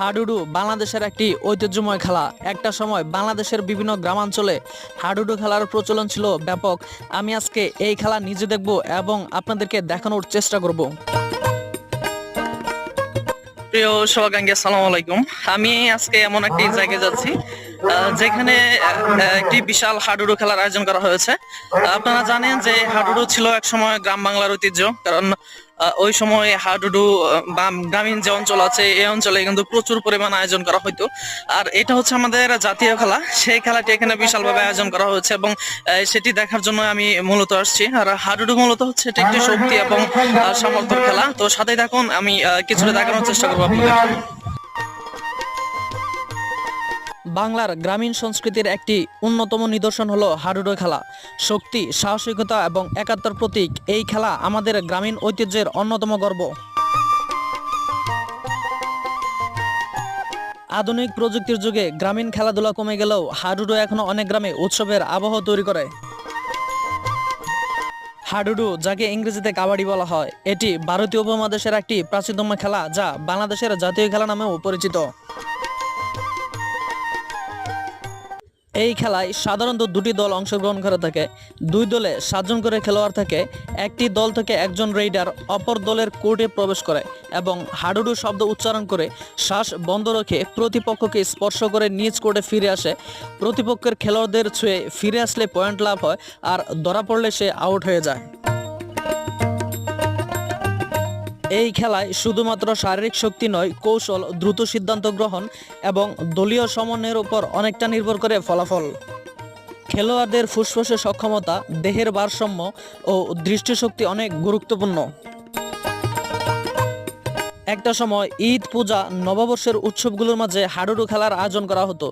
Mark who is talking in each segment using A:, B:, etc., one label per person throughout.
A: হাডুডু বাংলাদেশের একটি ঐতিহ্যময় খেলা। একটা সময় বাংলাদেশের বিভিন্ন গ্রামাঞ্চলে হাডুডু খেলার প্রচলন ছিল ব্যাপক। আমি আজকে এই খেলা নিজে দেখব এবং আপনাদেরকে দেখানোর চেষ্টা করব। প্রিয় শুভাকাঙ্ক্ষী, আসসালামু আলাইকুম। আমি আজকে এমন একটি জায়গায় যাচ্ছি যেখানে একটি বিশাল হাডুডু খেলার আয়োজন করা হয়েছে। আপনারা জানেন যে হাডুডু ছিল এক সময় গ্রাম বাংলার ঐতিহ্য, কারণ ওই সময় হাডুডু বা গ্রামীণ যে অঞ্চল আছে এই অঞ্চলে কিন্তু প্রচুর পরিমাণ আয়োজন করা হতো। আর এটা হচ্ছে আমাদের জাতীয় খেলা, সেই খেলাটি এখানে বিশালভাবে আয়োজন করা হয়েছে এবং সেটি দেখার জন্য আমি মূলত আসছি। আর হাডুডু মূলত হচ্ছে এটা একটি শক্তি এবং সামর্থ্যের খেলা। তো সাথে থাকুন, আমি কিছুটা দেখানোর চেষ্টা করবো আপনাদের। বাংলার গ্রামীণ সংস্কৃতির একটি অন্যতম নিদর্শন হলো হাডুডু খেলা। শক্তি, সাহসিকতা এবং একাত্মতার প্রতীক এই খেলা আমাদের গ্রামীণ ঐতিহ্যের অন্যতম গর্ব। আধুনিক প্রযুক্তির যুগে গ্রামীণ খেলাধুলা কমে গেলেও হাডুডু এখনো অনেক গ্রামে উৎসবের আবহ তৈরি করে। হাডুডু, যাকে ইংরেজিতে কাবাডি বলা হয়, এটি ভারতীয় উপমহাদেশের একটি প্রাচীনতম খেলা যা বাংলাদেশের জাতীয় খেলা নামেও পরিচিত। এই খেলায় সাধারণত দুটি দল অংশগ্রহণ করে থাকে। দুই দলে 7 জন করে খেলোয়াড় থাকে। একটি দল থেকে একজন রেইডার অপর দলের কোর্টে প্রবেশ করে এবং হাডুডু শব্দ উচ্চারণ করে শ্বাস বন্ধ রেখে প্রতিপক্ষকে স্পর্শ করে নিজ কোর্টে ফিরে আসে। প্রতিপক্ষের খেলোয়াড়দের ছুঁয়ে ফিরে আসলে পয়েন্ট লাভ হয়, আর ধরা পড়লে সে আউট হয়ে যায়। এই খেলায় শুধুমাত্র শারীরিক শক্তি নয়, কৌশল, দ্রুত সিদ্ধান্ত গ্রহণ এবং দলীয় সমন্বয়ের উপর অনেকটা নির্ভর করে ফলাফল। খেলোয়াড়দের ফুসফুসে সক্ষমতা, দেহের ভারসাম্য ও দৃষ্টিশক্তি অনেক গুরুত্বপূর্ণ। একটা সময় ঈদ, পূজা, নববর্ষের উৎসবগুলোর মাঝে হাডুডু খেলার আয়োজন করা হতো।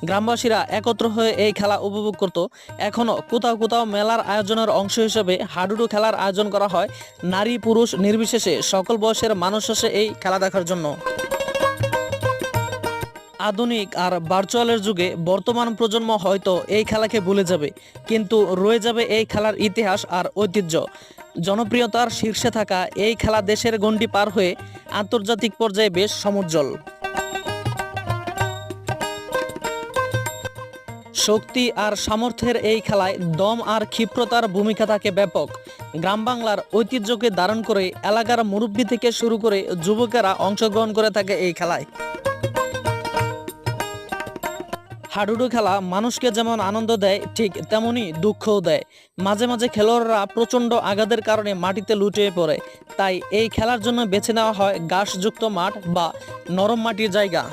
A: গ্রামবাসীরা একত্র হয়ে এই খেলা উপভোগ করত। এখনও কোথাও কোথাও মেলার আয়োজনের অংশ হিসেবে হাডুডু খেলার আয়োজন করা হয়। নারী পুরুষ নির্বিশেষে সকল বয়সের মানুষ আসে এই খেলা দেখার জন্য। আধুনিক আর ভার্চুয়ালের যুগে বর্তমান প্রজন্ম হয়তো এই খেলাকে ভুলে যাবে, কিন্তু রয়ে যাবে এই খেলার ইতিহাস আর ঐতিহ্য। জনপ্রিয়তার শীর্ষে থাকা এই খেলা দেশের গণ্ডি পার হয়ে আন্তর্জাতিক পর্যায়ে বেশ সমুজ্জ্বল। শক্তি আর সামর্থ্যের এই খেলায় দম আর ক্ষিপ্রতার ভূমিকা থাকে ব্যাপক। গ্রাম বাংলার ঐতিহ্যকে ধারণ করে এলাকার মুরব্বী থেকে শুরু করে যুবকেরা অংশগ্রহণ করে থাকে এই খেলায়। হাডুডু খেলা মানুষকে যেমন আনন্দ দেয়, ঠিক তেমনি দুঃখও দেয়। মাঝে মাঝে খেলোয়াড়রা প্রচণ্ড আঘাতের কারণে মাটিতে লুটিয়ে পড়ে, তাই এই খেলার জন্য বেছে নেওয়া হয় ঘাসযুক্ত মাঠ বা নরম মাটির জায়গা।